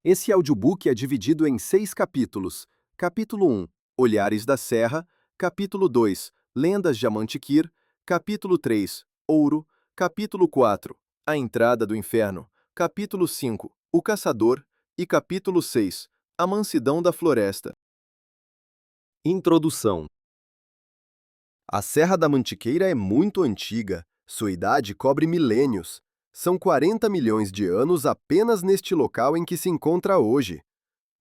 Esse audiobook é dividido em 6 capítulos. Capítulo 1, Olhares da Serra. Capítulo 2, Lendas de Amantiquir. Capítulo 3, Ouro. Capítulo 4, A Entrada do Inferno. Capítulo 5, O Caçador. E capítulo 6, A Mansidão da Floresta. Introdução. A Serra da Mantiqueira é muito antiga. Sua idade cobre milênios. São 40 milhões de anos apenas neste local em que se encontra hoje.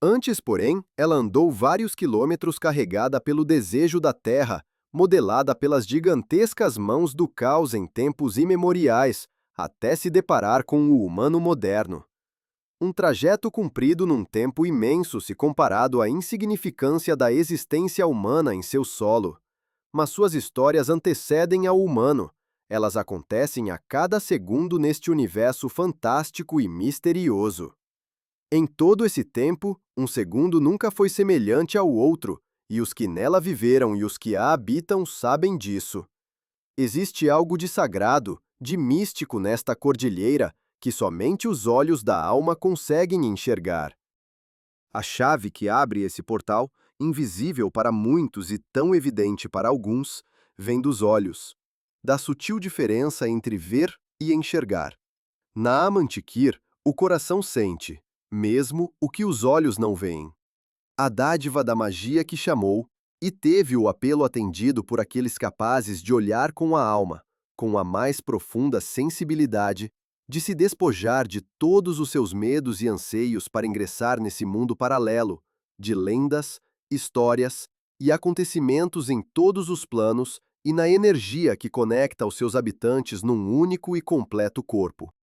Antes, porém, ela andou vários quilômetros carregada pelo desejo da terra, modelada pelas gigantescas mãos do caos em tempos imemoriais, até se deparar com o humano moderno. Um trajeto cumprido num tempo imenso se comparado à insignificância da existência humana em seu solo. Mas suas histórias antecedem ao humano. Elas acontecem a cada segundo neste universo fantástico e misterioso. Em todo esse tempo, um segundo nunca foi semelhante ao outro, e os que nela viveram e os que a habitam sabem disso. Existe algo de sagrado, de místico nesta cordilheira, que somente os olhos da alma conseguem enxergar. A chave que abre esse portal, invisível para muitos e tão evidente para alguns, vem dos olhos, da sutil diferença entre ver e enxergar. Na Amantiquir, o coração sente, mesmo o que os olhos não veem. A dádiva da magia que chamou, e teve o apelo atendido por aqueles capazes de olhar com a alma, com a mais profunda sensibilidade, de se despojar de todos os seus medos e anseios para ingressar nesse mundo paralelo, de lendas, histórias e acontecimentos em todos os planos e na energia que conecta os seus habitantes num único e completo corpo.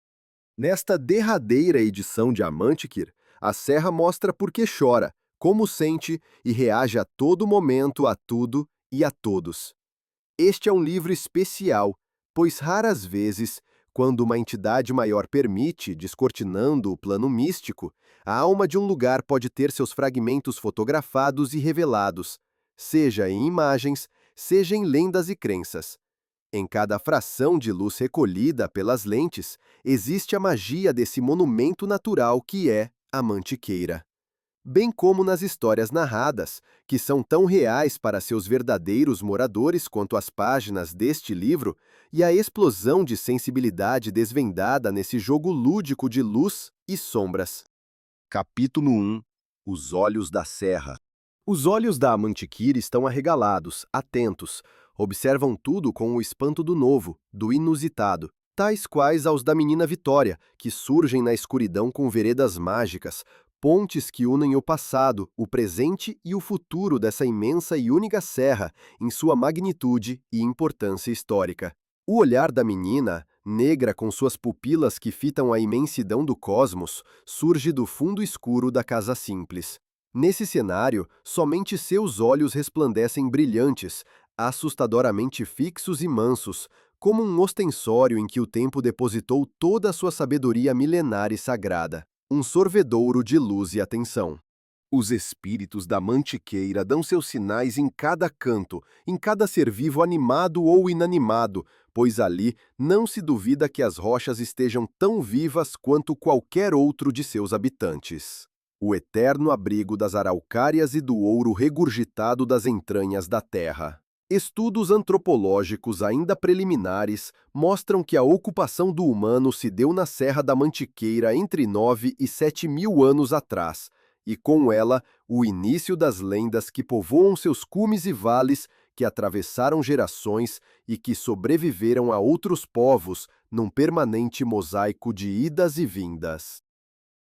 Nesta derradeira edição de Amantiquir, a Serra mostra por que chora, como sente e reage a todo momento a tudo e a todos. Este é um livro especial, pois raras vezes, quando uma entidade maior permite, descortinando o plano místico, a alma de um lugar pode ter seus fragmentos fotografados e revelados, seja em imagens, seja em lendas e crenças. Em cada fração de luz recolhida pelas lentes, existe a magia desse monumento natural que é a Mantiqueira. Bem como nas histórias narradas, que são tão reais para seus verdadeiros moradores quanto as páginas deste livro, e a explosão de sensibilidade desvendada nesse jogo lúdico de luz e sombras. Capítulo 1. Os Olhos da Serra. Os olhos da Amantiquir estão arregalados, atentos, observam tudo com o espanto do novo, do inusitado, tais quais aos da menina Vitória, que surgem na escuridão com veredas mágicas, pontes que unem o passado, o presente e o futuro dessa imensa e única serra em sua magnitude e importância histórica. O olhar da menina, negra com suas pupilas que fitam a imensidão do cosmos, surge do fundo escuro da casa simples. Nesse cenário, somente seus olhos resplandecem brilhantes, assustadoramente fixos e mansos, como um ostensório em que o tempo depositou toda a sua sabedoria milenar e sagrada. Um sorvedouro de luz e atenção. Os espíritos da Mantiqueira dão seus sinais em cada canto, em cada ser vivo animado ou inanimado, pois ali não se duvida que as rochas estejam tão vivas quanto qualquer outro de seus habitantes. O eterno abrigo das araucárias e do ouro regurgitado das entranhas da terra. Estudos antropológicos ainda preliminares mostram que a ocupação do humano se deu na Serra da Mantiqueira entre 9 e 7 mil anos atrás, e com ela o início das lendas que povoam seus cumes e vales, que atravessaram gerações e que sobreviveram a outros povos num permanente mosaico de idas e vindas.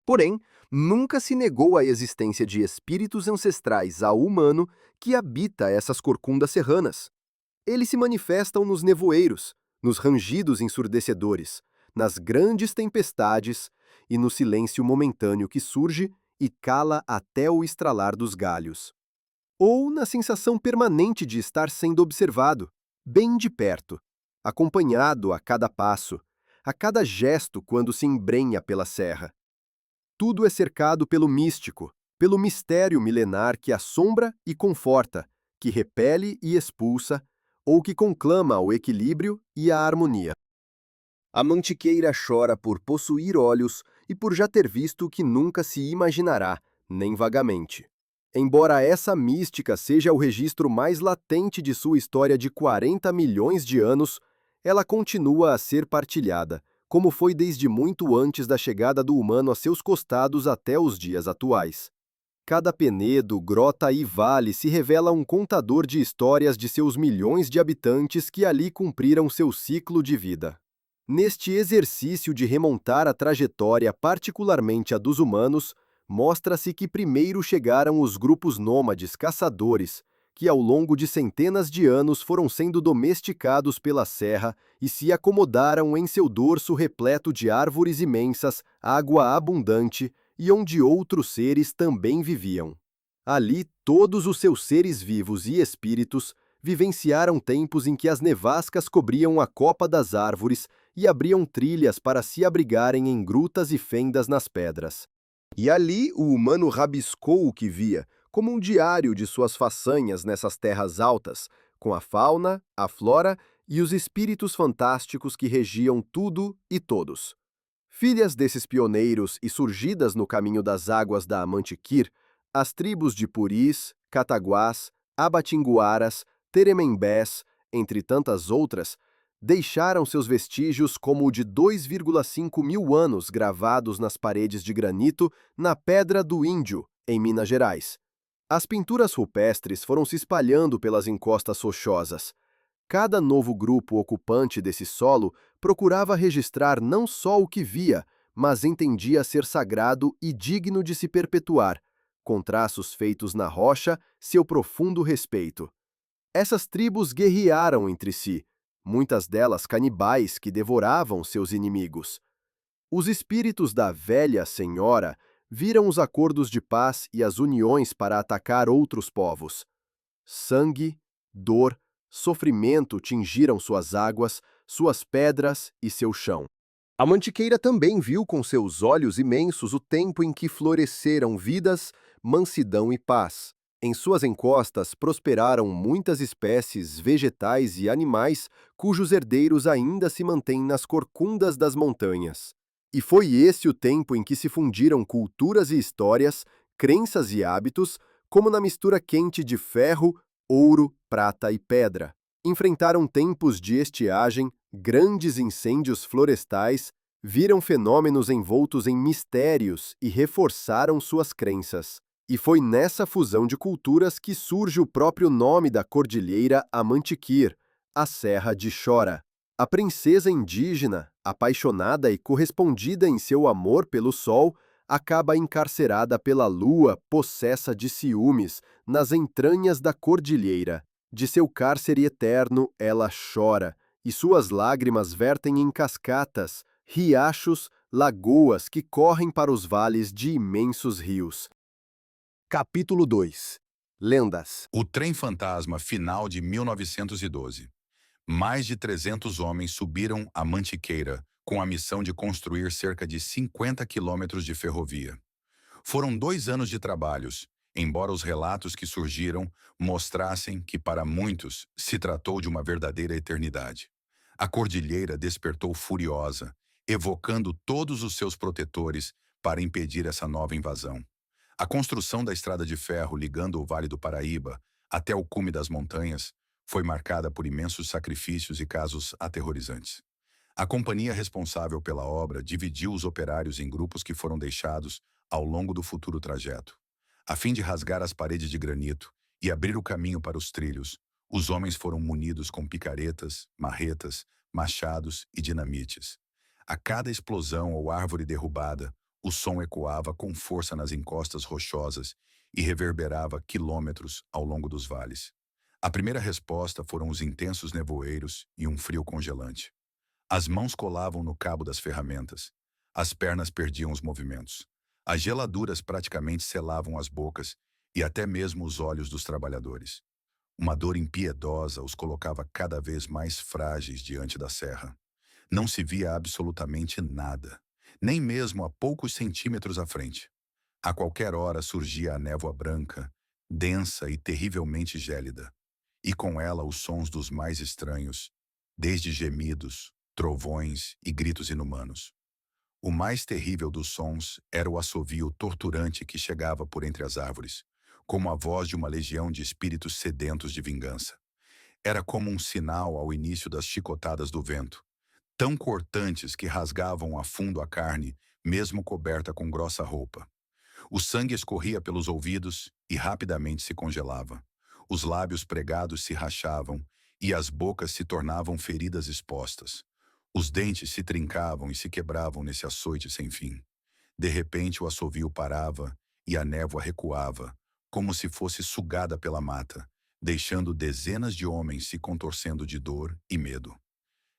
Porém, nunca se negou a existência de espíritos ancestrais ao humano que habita essas corcundas serranas. Eles se manifestam nos nevoeiros, nos rangidos ensurdecedores, nas grandes tempestades e no silêncio momentâneo que surge e cala até o estralar dos galhos. Ou na sensação permanente de estar sendo observado, bem de perto, acompanhado a cada passo, a cada gesto quando se embrenha pela serra. Tudo é cercado pelo místico, pelo mistério milenar que assombra e conforta, que repele e expulsa, ou que conclama o equilíbrio e a harmonia. A Mantiqueira chora por possuir olhos e por já ter visto o que nunca se imaginará, nem vagamente. Embora essa mística seja o registro mais latente de sua história de 40 milhões de anos, ela continua a ser partilhada, como foi desde muito antes da chegada do humano a seus costados até os dias atuais. Cada penedo, grota e vale se revela um contador de histórias de seus milhões de habitantes que ali cumpriram seu ciclo de vida. Neste exercício de remontar a trajetória, particularmente a dos humanos, mostra-se que primeiro chegaram os grupos nômades caçadores, que ao longo de centenas de anos foram sendo domesticados pela serra e se acomodaram em seu dorso repleto de árvores imensas, água abundante e onde outros seres também viviam. Ali, todos os seus seres vivos e espíritos vivenciaram tempos em que as nevascas cobriam a copa das árvores e abriam trilhas para se abrigarem em grutas e fendas nas pedras. E ali o humano rabiscou o que via, como um diário de suas façanhas nessas terras altas, com a fauna, a flora e os espíritos fantásticos que regiam tudo e todos. Filhas desses pioneiros e surgidas no caminho das águas da Amantiquir, as tribos de Puris, Cataguás, Abatinguaras, Teremembés, entre tantas outras, deixaram seus vestígios como o de 2,5 mil anos gravados nas paredes de granito na Pedra do Índio, em Minas Gerais. As pinturas rupestres foram se espalhando pelas encostas rochosas. Cada novo grupo ocupante desse solo procurava registrar não só o que via, mas entendia ser sagrado e digno de se perpetuar, com traços feitos na rocha, seu profundo respeito. Essas tribos guerrearam entre si, muitas delas canibais que devoravam seus inimigos. Os espíritos da velha senhora viram os acordos de paz e as uniões para atacar outros povos. Sangue, dor, sofrimento tingiram suas águas, suas pedras e seu chão. A Mantiqueira também viu com seus olhos imensos o tempo em que floresceram vidas, mansidão e paz. Em suas encostas prosperaram muitas espécies vegetais e animais cujos herdeiros ainda se mantêm nas corcundas das montanhas. E foi esse o tempo em que se fundiram culturas e histórias, crenças e hábitos, como na mistura quente de ferro, ouro, prata e pedra. Enfrentaram tempos de estiagem, grandes incêndios florestais, viram fenômenos envoltos em mistérios e reforçaram suas crenças. E foi nessa fusão de culturas que surge o próprio nome da cordilheira Amantiquir, a Serra de Chora. A princesa indígena, apaixonada e correspondida em seu amor pelo sol, acaba encarcerada pela lua, possessa de ciúmes, nas entranhas da cordilheira. De seu cárcere eterno, ela chora, e suas lágrimas vertem em cascatas, riachos, lagoas que correm para os vales de imensos rios. Capítulo 2. Lendas. O Trem Fantasma final de 1912. Mais de 300 homens subiram a Mantiqueira com a missão de construir cerca de 50 quilômetros de ferrovia. Foram 2 anos de trabalhos, embora os relatos que surgiram mostrassem que para muitos se tratou de uma verdadeira eternidade. A cordilheira despertou furiosa, evocando todos os seus protetores para impedir essa nova invasão. A construção da estrada de ferro ligando o Vale do Paraíba até o cume das montanhas foi marcada por imensos sacrifícios e casos aterrorizantes. A companhia responsável pela obra dividiu os operários em grupos que foram deixados ao longo do futuro trajeto. A fim de rasgar as paredes de granito e abrir o caminho para os trilhos, os homens foram munidos com picaretas, marretas, machados e dinamites. A cada explosão ou árvore derrubada, o som ecoava com força nas encostas rochosas e reverberava quilômetros ao longo dos vales. A primeira resposta foram os intensos nevoeiros e um frio congelante. As mãos colavam no cabo das ferramentas. As pernas perdiam os movimentos. As geladuras praticamente selavam as bocas e até mesmo os olhos dos trabalhadores. Uma dor impiedosa os colocava cada vez mais frágeis diante da serra. Não se via absolutamente nada, nem mesmo a poucos centímetros à frente. A qualquer hora surgia a névoa branca, densa e terrivelmente gélida, e com ela os sons dos mais estranhos, desde gemidos, trovões e gritos inumanos. O mais terrível dos sons era o assovio torturante que chegava por entre as árvores, como a voz de uma legião de espíritos sedentos de vingança. Era como um sinal ao início das chicotadas do vento, tão cortantes que rasgavam a fundo a carne, mesmo coberta com grossa roupa. O sangue escorria pelos ouvidos e rapidamente se congelava. Os lábios pregados se rachavam e as bocas se tornavam feridas expostas. Os dentes se trincavam e se quebravam nesse açoite sem fim. De repente o assovio parava e a névoa recuava, como se fosse sugada pela mata, deixando dezenas de homens se contorcendo de dor e medo.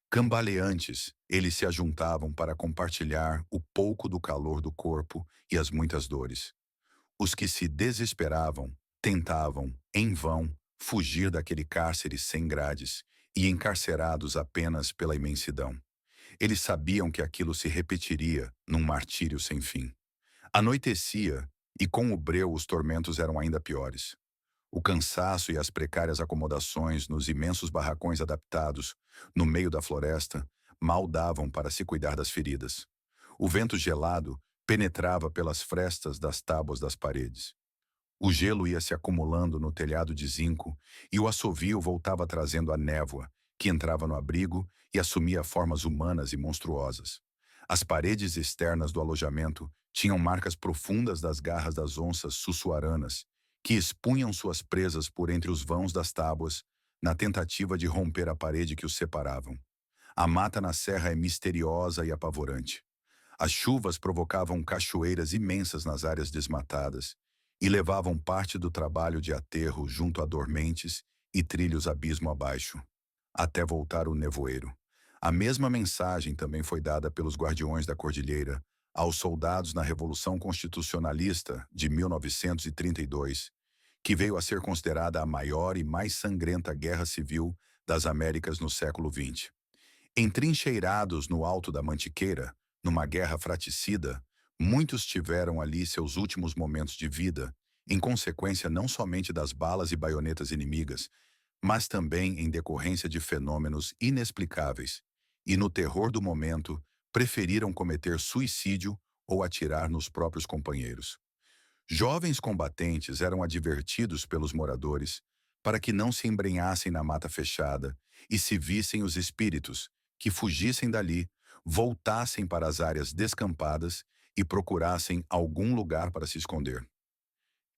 Cambaleantes, eles se ajuntavam para compartilhar o pouco do calor do corpo e as muitas dores. Os que se desesperavam tentavam, em vão, fugir daquele cárcere sem grades e encarcerados apenas pela imensidão. Eles sabiam que aquilo se repetiria num martírio sem fim. Anoitecia, e com o breu os tormentos eram ainda piores. O cansaço e as precárias acomodações nos imensos barracões adaptados, no meio da floresta, mal davam para se cuidar das feridas. O vento gelado penetrava pelas frestas das tábuas das paredes. O gelo ia se acumulando no telhado de zinco e o assovio voltava trazendo a névoa, que entrava no abrigo e assumia formas humanas e monstruosas. As paredes externas do alojamento tinham marcas profundas das garras das onças sussuaranas, que expunham suas presas por entre os vãos das tábuas, na tentativa de romper a parede que os separavam. A mata na serra é misteriosa e apavorante. As chuvas provocavam cachoeiras imensas nas áreas desmatadas e levavam parte do trabalho de aterro junto a dormentes e trilhos abismo abaixo, até voltar o nevoeiro. A mesma mensagem também foi dada pelos guardiões da cordilheira aos soldados na Revolução Constitucionalista de 1932, que veio a ser considerada a maior e mais sangrenta guerra civil das Américas no século XX. Entrincheirados no alto da Mantiqueira, numa guerra fraticida, muitos tiveram ali seus últimos momentos de vida, em consequência não somente das balas e baionetas inimigas, mas também em decorrência de fenômenos inexplicáveis, e no terror do momento, preferiram cometer suicídio ou atirar nos próprios companheiros. Jovens combatentes eram advertidos pelos moradores para que não se embrenhassem na mata fechada e, se vissem os espíritos, que fugissem dali, voltassem para as áreas descampadas e procurassem algum lugar para se esconder.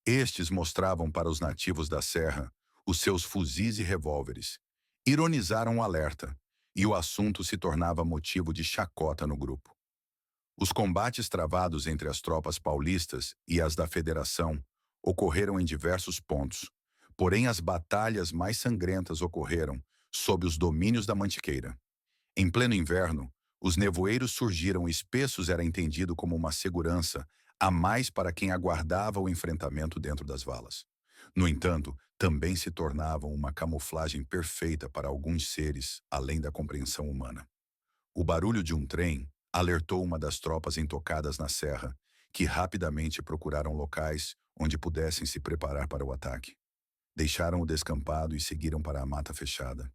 Estes mostravam para os nativos da serra os seus fuzis e revólveres, ironizaram o alerta, e o assunto se tornava motivo de chacota no grupo. Os combates travados entre as tropas paulistas e as da Federação ocorreram em diversos pontos, porém as batalhas mais sangrentas ocorreram sob os domínios da Mantiqueira. Em pleno inverno, os nevoeiros surgiram espessos, era entendido como uma segurança a mais para quem aguardava o enfrentamento dentro das valas. No entanto, também se tornavam uma camuflagem perfeita para alguns seres além da compreensão humana. O barulho de um trem alertou uma das tropas intocadas na serra, que rapidamente procuraram locais onde pudessem se preparar para o ataque. Deixaram o descampado e seguiram para a mata fechada.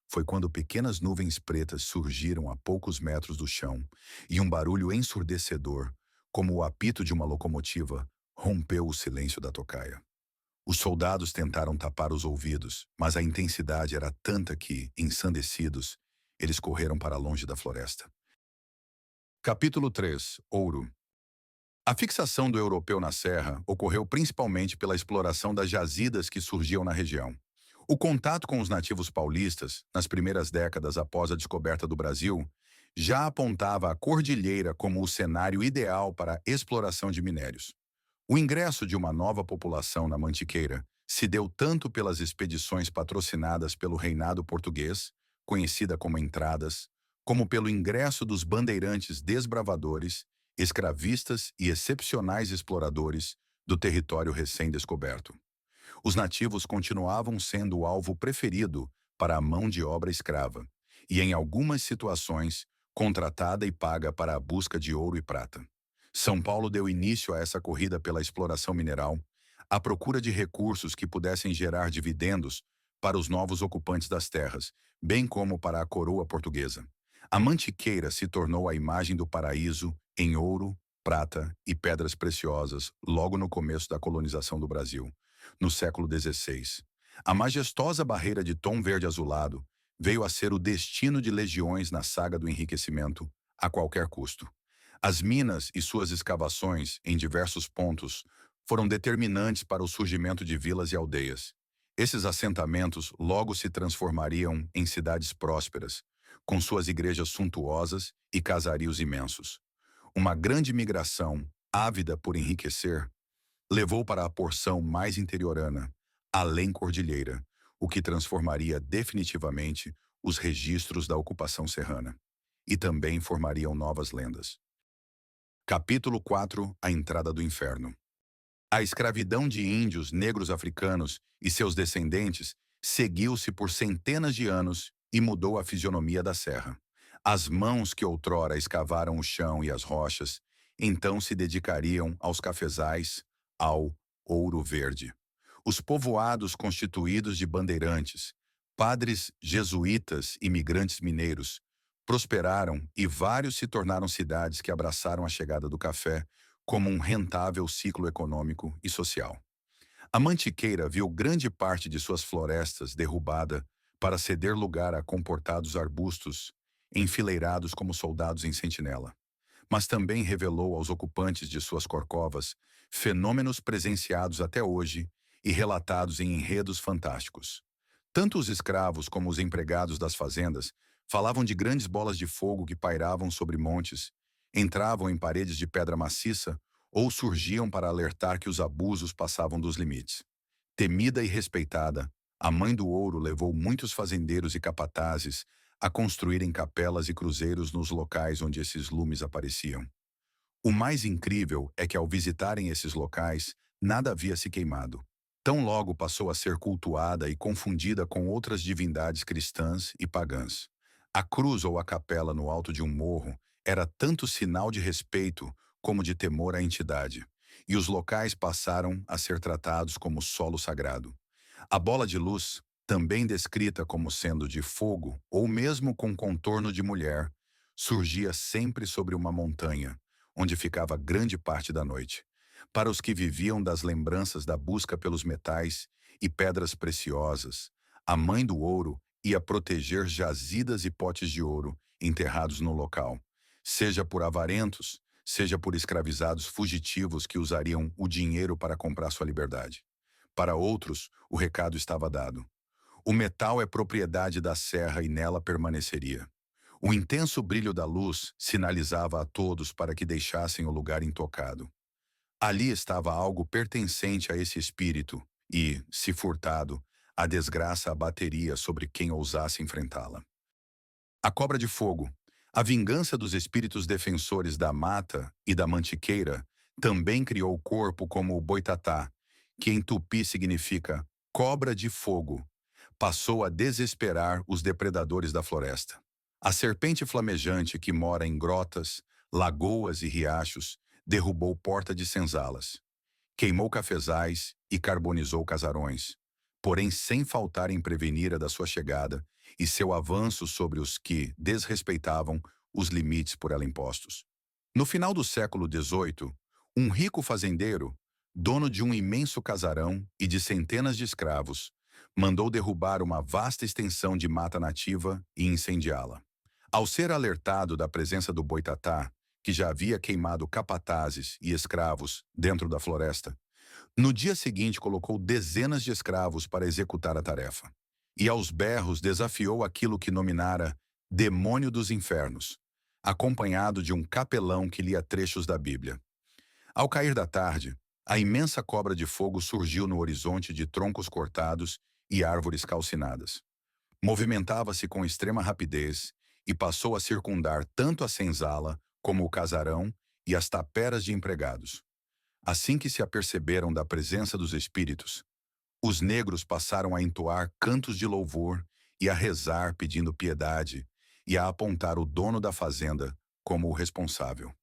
Foi quando pequenas nuvens pretas surgiram a poucos metros do chão e um barulho ensurdecedor, como o apito de uma locomotiva, rompeu o silêncio da tocaia. Os soldados tentaram tapar os ouvidos, mas a intensidade era tanta que, ensandecidos, eles correram para longe da floresta. Capítulo 3. Ouro. A fixação do europeu na serra ocorreu principalmente pela exploração das jazidas que surgiam na região. O contato com os nativos paulistas, nas primeiras décadas após a descoberta do Brasil, já apontava a cordilheira como o cenário ideal para a exploração de minérios. O ingresso de uma nova população na Mantiqueira se deu tanto pelas expedições patrocinadas pelo reinado português, conhecida como entradas, como pelo ingresso dos bandeirantes desbravadores, escravistas e excepcionais exploradores do território recém-descoberto. Os nativos continuavam sendo o alvo preferido para a mão de obra escrava, e em algumas situações, contratada e paga para a busca de ouro e prata. São Paulo deu início a essa corrida pela exploração mineral, à procura de recursos que pudessem gerar dividendos para os novos ocupantes das terras, bem como para a coroa portuguesa. A Mantiqueira se tornou a imagem do paraíso em ouro, prata e pedras preciosas logo no começo da colonização do Brasil, no século XVI. A majestosa barreira de tom verde azulado veio a ser o destino de legiões na saga do enriquecimento, a qualquer custo. As minas e suas escavações, em diversos pontos, foram determinantes para o surgimento de vilas e aldeias. Esses assentamentos logo se transformariam em cidades prósperas, com suas igrejas suntuosas e casarios imensos. Uma grande migração, ávida por enriquecer, levou para a porção mais interiorana, além cordilheira, o que transformaria definitivamente os registros da ocupação serrana. E também formariam novas lendas. Capítulo 4: A entrada do inferno. A escravidão de índios negros africanos e seus descendentes seguiu-se por centenas de anos e mudou a fisionomia da serra. As mãos que outrora escavaram o chão e as rochas, então se dedicariam aos cafezais, ao ouro verde. Os povoados constituídos de bandeirantes, padres jesuítas e imigrantes mineiros, prosperaram e vários se tornaram cidades que abraçaram a chegada do café como um rentável ciclo econômico e social. A Mantiqueira viu grande parte de suas florestas derrubada para ceder lugar a comportados arbustos, enfileirados como soldados em sentinela. Mas também revelou aos ocupantes de suas corcovas fenômenos presenciados até hoje e relatados em enredos fantásticos. Tanto os escravos como os empregados das fazendas falavam de grandes bolas de fogo que pairavam sobre montes, entravam em paredes de pedra maciça ou surgiam para alertar que os abusos passavam dos limites. Temida e respeitada, a Mãe do Ouro levou muitos fazendeiros e capatazes a construírem capelas e cruzeiros nos locais onde esses lumes apareciam. O mais incrível é que ao visitarem esses locais, nada havia se queimado. Tão logo passou a ser cultuada e confundida com outras divindades cristãs e pagãs. A cruz ou a capela no alto de um morro era tanto sinal de respeito como de temor à entidade, e os locais passaram a ser tratados como solo sagrado. A bola de luz, também descrita como sendo de fogo ou mesmo com contorno de mulher, surgia sempre sobre uma montanha, onde ficava grande parte da noite. Para os que viviam das lembranças da busca pelos metais e pedras preciosas, a Mãe do Ouro ia proteger jazidas e potes de ouro enterrados no local, seja por avarentos, seja por escravizados fugitivos que usariam o dinheiro para comprar sua liberdade. Para outros, o recado estava dado. O metal é propriedade da serra e nela permaneceria. O intenso brilho da luz sinalizava a todos para que deixassem o lugar intocado. Ali estava algo pertencente a esse espírito e, se furtado, a desgraça abateria sobre quem ousasse enfrentá-la. A cobra de fogo, a vingança dos espíritos defensores da mata e da mantiqueira, também criou o corpo como o boitatá, que em tupi significa cobra de fogo, passou a desesperar os depredadores da floresta. A serpente flamejante que mora em grotas, lagoas e riachos derrubou porta de senzalas, queimou cafezais e carbonizou casarões, porém sem faltar em prevenir a da sua chegada e seu avanço sobre os que desrespeitavam os limites por ela impostos. No final do século XVIII, um rico fazendeiro, dono de um imenso casarão e de centenas de escravos, mandou derrubar uma vasta extensão de mata nativa e incendiá-la. Ao ser alertado da presença do boitatá, que já havia queimado capatazes e escravos dentro da floresta, no dia seguinte colocou dezenas de escravos para executar a tarefa. E aos berros desafiou aquilo que nominara Demônio dos Infernos, acompanhado de um capelão que lia trechos da Bíblia. Ao cair da tarde, a imensa cobra de fogo surgiu no horizonte de troncos cortados e árvores calcinadas. Movimentava-se com extrema rapidez e passou a circundar tanto a senzala como o casarão e as taperas de empregados. Assim que se aperceberam da presença dos espíritos, os negros passaram a entoar cantos de louvor e a rezar pedindo piedade e a apontar o dono da fazenda como o responsável.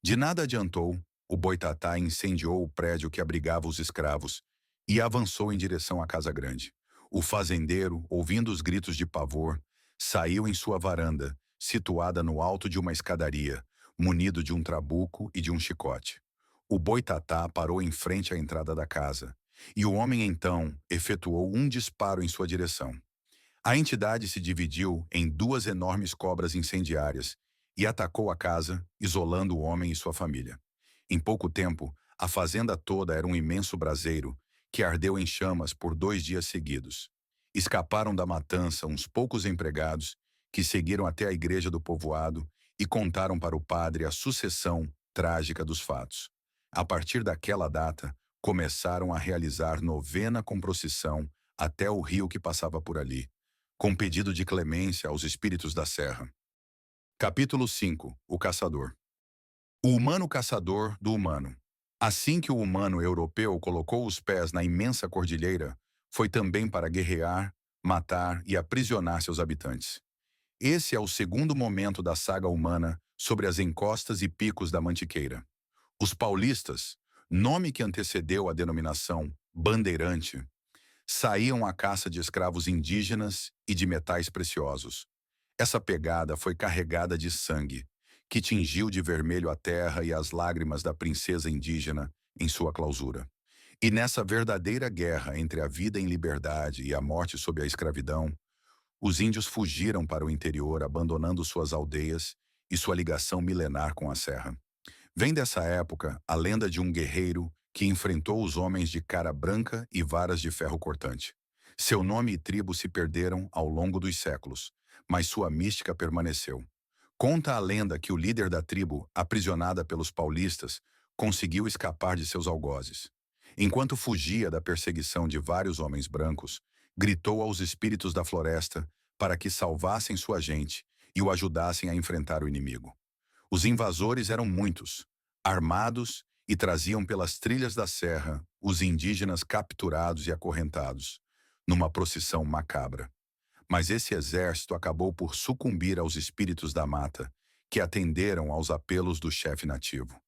De nada adiantou, o boitatá incendiou o prédio que abrigava os escravos e avançou em direção à casa grande. O fazendeiro, ouvindo os gritos de pavor, saiu em sua varanda, situada no alto de uma escadaria, munido de um trabuco e de um chicote. O boitatá parou em frente à entrada da casa, e o homem então efetuou um disparo em sua direção. A entidade se dividiu em duas enormes cobras incendiárias e atacou a casa, isolando o homem e sua família. Em pouco tempo, a fazenda toda era um imenso braseiro que ardeu em chamas por 2 dias seguidos. Escaparam da matança uns poucos empregados que seguiram até a igreja do povoado e contaram para o padre a sucessão trágica dos fatos. A partir daquela data, começaram a realizar novena com procissão até o rio que passava por ali, com pedido de clemência aos espíritos da serra. Capítulo 5. O caçador. O humano caçador do humano. Assim que o humano europeu colocou os pés na imensa cordilheira, foi também para guerrear, matar e aprisionar seus habitantes. Esse é o segundo momento da saga humana sobre as encostas e picos da Mantiqueira. Os paulistas, nome que antecedeu a denominação bandeirante, saíam à caça de escravos indígenas e de metais preciosos. Essa pegada foi carregada de sangue, que tingiu de vermelho a terra e as lágrimas da princesa indígena em sua clausura. E nessa verdadeira guerra entre a vida em liberdade e a morte sob a escravidão, os índios fugiram para o interior, abandonando suas aldeias e sua ligação milenar com a serra. Vem dessa época a lenda de um guerreiro que enfrentou os homens de cara branca e varas de ferro cortante. Seu nome e tribo se perderam ao longo dos séculos, mas sua mística permaneceu. Conta a lenda que o líder da tribo, aprisionada pelos paulistas, conseguiu escapar de seus algozes. Enquanto fugia da perseguição de vários homens brancos, gritou aos espíritos da floresta para que salvassem sua gente e o ajudassem a enfrentar o inimigo. Os invasores eram muitos, armados e traziam pelas trilhas da serra os indígenas capturados e acorrentados, numa procissão macabra. Mas esse exército acabou por sucumbir aos espíritos da mata, que atenderam aos apelos do chefe nativo.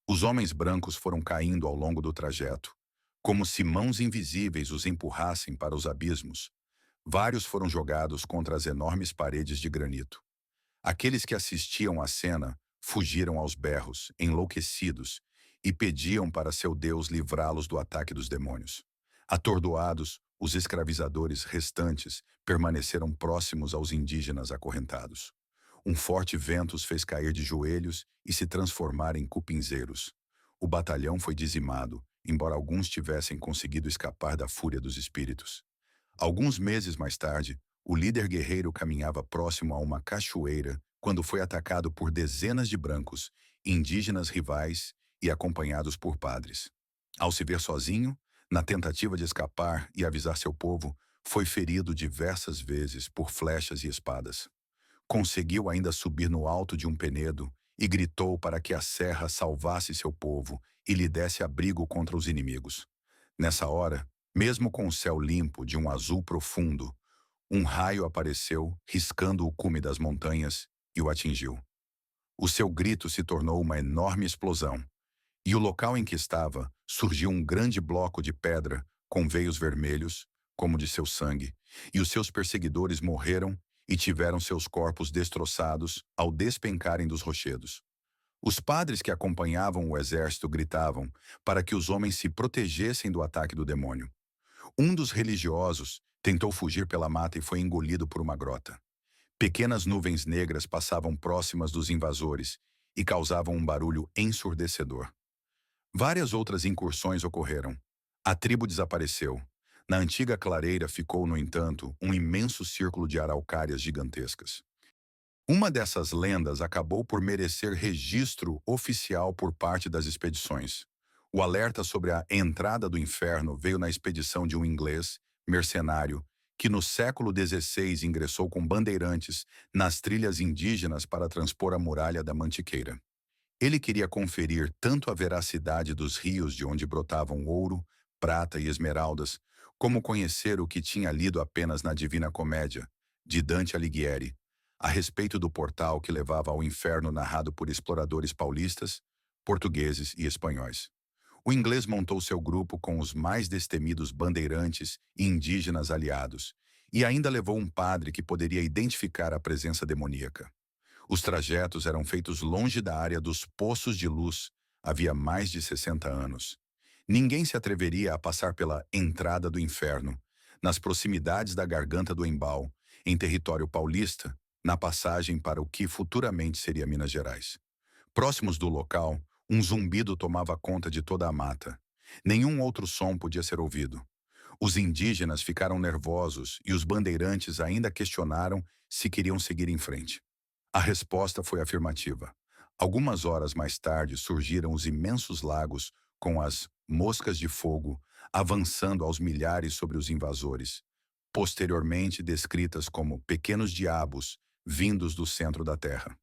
Os homens brancos foram caindo ao longo do trajeto, como se mãos invisíveis os empurrassem para os abismos. Vários foram jogados contra as enormes paredes de granito. Aqueles que assistiam à cena fugiram aos berros, enlouquecidos, e pediam para seu Deus livrá-los do ataque dos demônios. Atordoados, os escravizadores restantes permaneceram próximos aos indígenas acorrentados. Um forte vento os fez cair de joelhos e se transformar em cupinzeiros. O batalhão foi dizimado, embora alguns tivessem conseguido escapar da fúria dos espíritos. Alguns meses mais tarde, o líder guerreiro caminhava próximo a uma cachoeira quando foi atacado por dezenas de brancos, indígenas rivais e acompanhados por padres. Ao se ver sozinho, na tentativa de escapar e avisar seu povo, foi ferido diversas vezes por flechas e espadas. Conseguiu ainda subir no alto de um penedo e gritou para que a serra salvasse seu povo e lhe desse abrigo contra os inimigos. Nessa hora, mesmo com o céu limpo de um azul profundo, um raio apareceu, riscando o cume das montanhas, e o atingiu. O seu grito se tornou uma enorme explosão, e o local em que estava surgiu um grande bloco de pedra com veios vermelhos, como de seu sangue, e os seus perseguidores morreram e tiveram seus corpos destroçados ao despencarem dos rochedos. Os padres que acompanhavam o exército gritavam para que os homens se protegessem do ataque do demônio. Um dos religiosos tentou fugir pela mata e foi engolido por uma grota. Pequenas nuvens negras passavam próximas dos invasores e causavam um barulho ensurdecedor. Várias outras incursões ocorreram. A tribo desapareceu. Na antiga clareira ficou, no entanto, um imenso círculo de araucárias gigantescas. Uma dessas lendas acabou por merecer registro oficial por parte das expedições. O alerta sobre a entrada do inferno veio na expedição de um inglês, mercenário, que no século XVI ingressou com bandeirantes nas trilhas indígenas para transpor a muralha da Mantiqueira. Ele queria conferir tanto a veracidade dos rios de onde brotavam ouro, prata e esmeraldas, como conhecer o que tinha lido apenas na Divina Comédia, de Dante Alighieri, a respeito do portal que levava ao inferno narrado por exploradores paulistas, portugueses e espanhóis. O inglês montou seu grupo com os mais destemidos bandeirantes e indígenas aliados, e ainda levou um padre que poderia identificar a presença demoníaca. Os trajetos eram feitos longe da área dos poços de luz havia mais de 60 anos. Ninguém se atreveria a passar pela entrada do inferno, nas proximidades da Garganta do Embal, em território paulista, na passagem para o que futuramente seria Minas Gerais. Próximos do local, um zumbido tomava conta de toda a mata. Nenhum outro som podia ser ouvido. Os indígenas ficaram nervosos e os bandeirantes ainda questionaram se queriam seguir em frente. A resposta foi afirmativa. Algumas horas mais tarde surgiram os imensos lagos com as moscas de fogo avançando aos milhares sobre os invasores, posteriormente descritas como pequenos diabos vindos do centro da terra.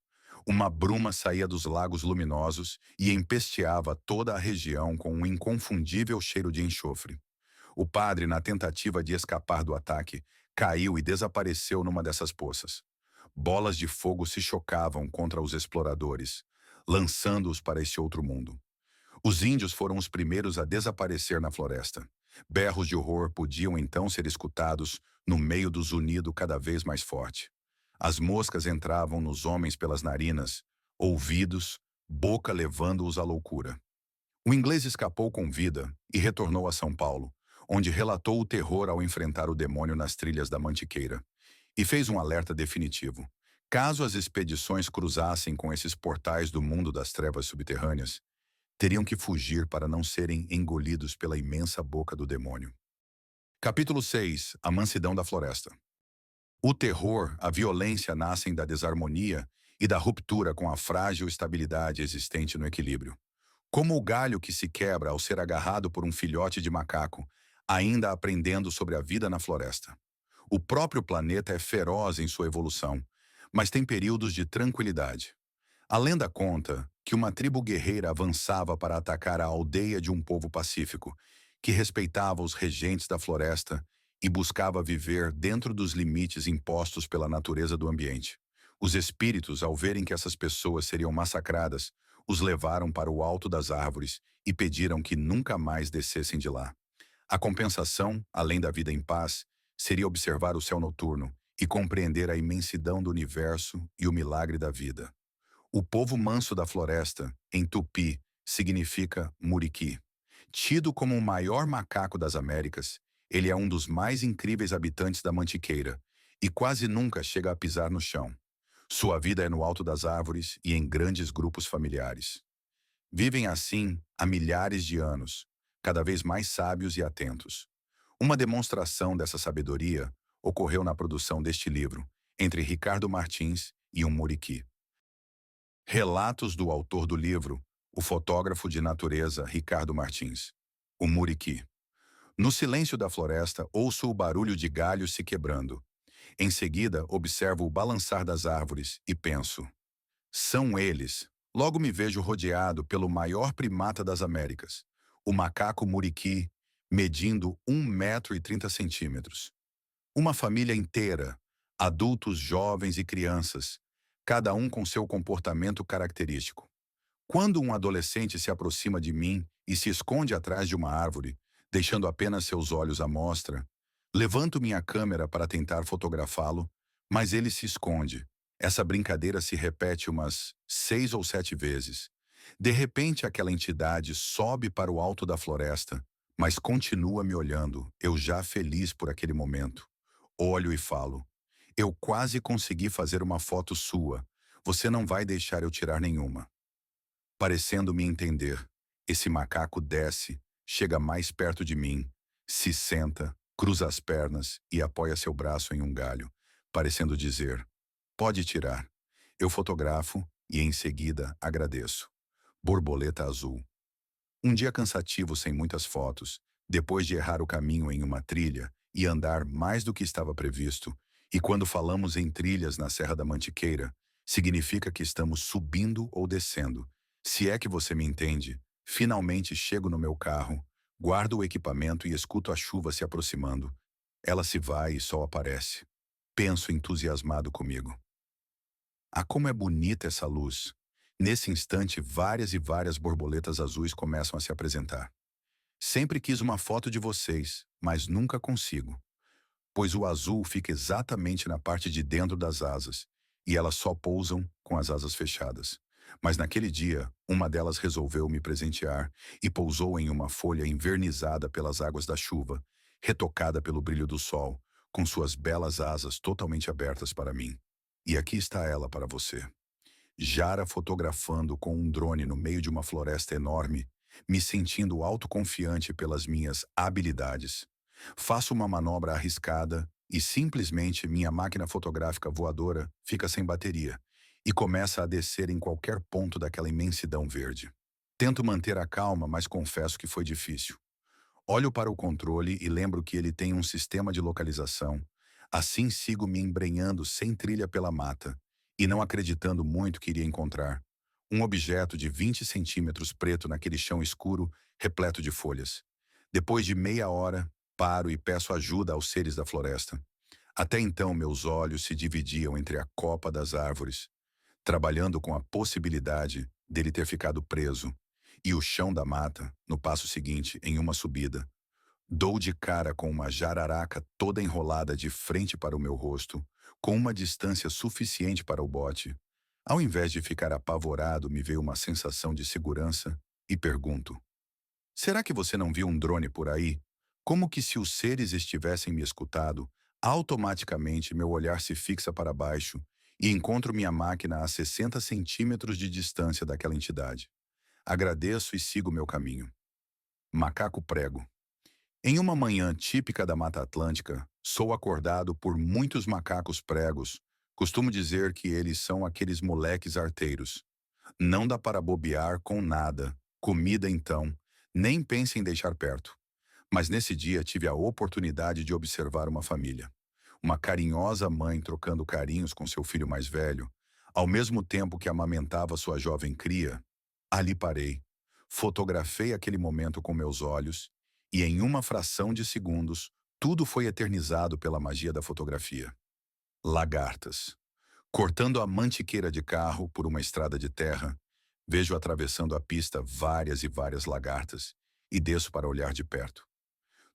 Uma bruma saía dos lagos luminosos e empesteava toda a região com um inconfundível cheiro de enxofre. O padre, na tentativa de escapar do ataque, caiu e desapareceu numa dessas poças. Bolas de fogo se chocavam contra os exploradores, lançando-os para esse outro mundo. Os índios foram os primeiros a desaparecer na floresta. Berros de horror podiam então ser escutados no meio do zunido cada vez mais forte. As moscas entravam nos homens pelas narinas, ouvidos, boca levando-os à loucura. O inglês escapou com vida e retornou a São Paulo, onde relatou o terror ao enfrentar o demônio nas trilhas da Mantiqueira. E fez um alerta definitivo. Caso as expedições cruzassem com esses portais do mundo das trevas subterrâneas, teriam que fugir para não serem engolidos pela imensa boca do demônio. Capítulo 6. A mansidão da floresta. O terror, a violência nascem da desarmonia e da ruptura com a frágil estabilidade existente no equilíbrio. Como o galho que se quebra ao ser agarrado por um filhote de macaco, ainda aprendendo sobre a vida na floresta. O próprio planeta é feroz em sua evolução, mas tem períodos de tranquilidade. A lenda conta que uma tribo guerreira avançava para atacar a aldeia de um povo pacífico, que respeitava os regentes da floresta e buscava viver dentro dos limites impostos pela natureza do ambiente. Os espíritos, ao verem que essas pessoas seriam massacradas, os levaram para o alto das árvores e pediram que nunca mais descessem de lá. A compensação, além da vida em paz, seria observar o céu noturno e compreender a imensidão do universo e o milagre da vida. O povo manso da floresta, em tupi, significa muriqui. Tido como o maior macaco das Américas, ele é um dos mais incríveis habitantes da Mantiqueira e quase nunca chega a pisar no chão. Sua vida é no alto das árvores e em grandes grupos familiares. Vivem assim há milhares de anos, cada vez mais sábios e atentos. Uma demonstração dessa sabedoria ocorreu na produção deste livro, entre Ricardo Martins e um muriqui. Relatos do autor do livro, o fotógrafo de natureza Ricardo Martins. O muriqui. No silêncio da floresta, ouço o barulho de galhos se quebrando. Em seguida, observo o balançar das árvores e penso: são eles. Logo me vejo rodeado pelo maior primata das Américas, o macaco muriqui, medindo 1,30 m. Uma família inteira, adultos, jovens e crianças, cada um com seu comportamento característico. Quando um adolescente se aproxima de mim e se esconde atrás de uma árvore, deixando apenas seus olhos à mostra, levanto minha câmera para tentar fotografá-lo, mas ele se esconde. Essa brincadeira se repete umas 6 ou 7 vezes. De repente, aquela entidade sobe para o alto da floresta, mas continua me olhando, eu já feliz por aquele momento. Olho e falo: eu quase consegui fazer uma foto sua. Você não vai deixar eu tirar nenhuma. Parecendo me entender, esse macaco desce, chega mais perto de mim, se senta, cruza as pernas e apoia seu braço em um galho, parecendo dizer: pode tirar. Eu fotografo e em seguida agradeço. Borboleta azul. Um dia cansativo sem muitas fotos, depois de errar o caminho em uma trilha e andar mais do que estava previsto, e quando falamos em trilhas na Serra da Mantiqueira, significa que estamos subindo ou descendo. Se é que você me entende, finalmente chego no meu carro, guardo o equipamento e escuto a chuva se aproximando. Ela se vai e sol aparece. Penso entusiasmado comigo: ah, como é bonita essa luz! Nesse instante, várias e várias borboletas azuis começam a se apresentar. Sempre quis uma foto de vocês, mas nunca consigo, pois o azul fica exatamente na parte de dentro das asas, e elas só pousam com as asas fechadas. Mas naquele dia, uma delas resolveu me presentear e pousou em uma folha envernizada pelas águas da chuva, retocada pelo brilho do sol, com suas belas asas totalmente abertas para mim. E aqui está ela para você. Jara fotografando com um drone no meio de uma floresta enorme, me sentindo autoconfiante pelas minhas habilidades. Faço uma manobra arriscada e simplesmente minha máquina fotográfica voadora fica sem bateria e começa a descer em qualquer ponto daquela imensidão verde. Tento manter a calma, mas confesso que foi difícil. Olho para o controle e lembro que ele tem um sistema de localização. Assim sigo me embrenhando sem trilha pela mata e não acreditando muito que iria encontrar. Um objeto de 20 centímetros preto naquele chão escuro, repleto de folhas. Depois de meia hora, paro e peço ajuda aos seres da floresta. Até então, meus olhos se dividiam entre a copa das árvores, trabalhando com a possibilidade dele ter ficado preso, e o chão da mata, no passo seguinte, em uma subida. Dou de cara com uma jararaca toda enrolada de frente para o meu rosto, com uma distância suficiente para o bote. Ao invés de ficar apavorado, me veio uma sensação de segurança e pergunto: será que você não viu um drone por aí? Como que se os seres estivessem me escutado, automaticamente meu olhar se fixa para baixo e encontro minha máquina a 60 centímetros de distância daquela entidade. Agradeço e sigo meu caminho. Macaco prego. Em uma manhã típica da Mata Atlântica, sou acordado por muitos macacos pregos. Costumo dizer que eles são aqueles moleques arteiros. Não dá para bobear com nada. Comida então, nem pense em deixar perto. Mas nesse dia tive a oportunidade de observar uma família. Uma carinhosa mãe trocando carinhos com seu filho mais velho, ao mesmo tempo que amamentava sua jovem cria. Ali parei, fotografei aquele momento com meus olhos e em uma fração de segundos, tudo foi eternizado pela magia da fotografia. Lagartas. Cortando a mantiqueira de carro por uma estrada de terra, vejo atravessando a pista várias e várias lagartas e desço para olhar de perto.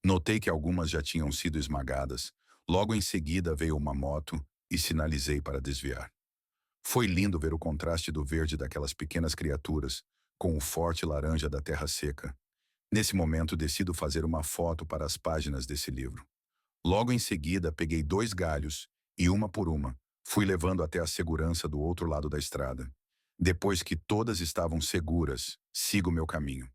Notei que algumas já tinham sido esmagadas. Logo em seguida veio uma moto e sinalizei para desviar. Foi lindo ver o contraste do verde daquelas pequenas criaturas com o forte laranja da terra seca. Nesse momento decido fazer uma foto para as páginas desse livro. Logo em seguida peguei 2 galhos e uma por uma fui levando até a segurança do outro lado da estrada. Depois que todas estavam seguras, sigo meu caminho.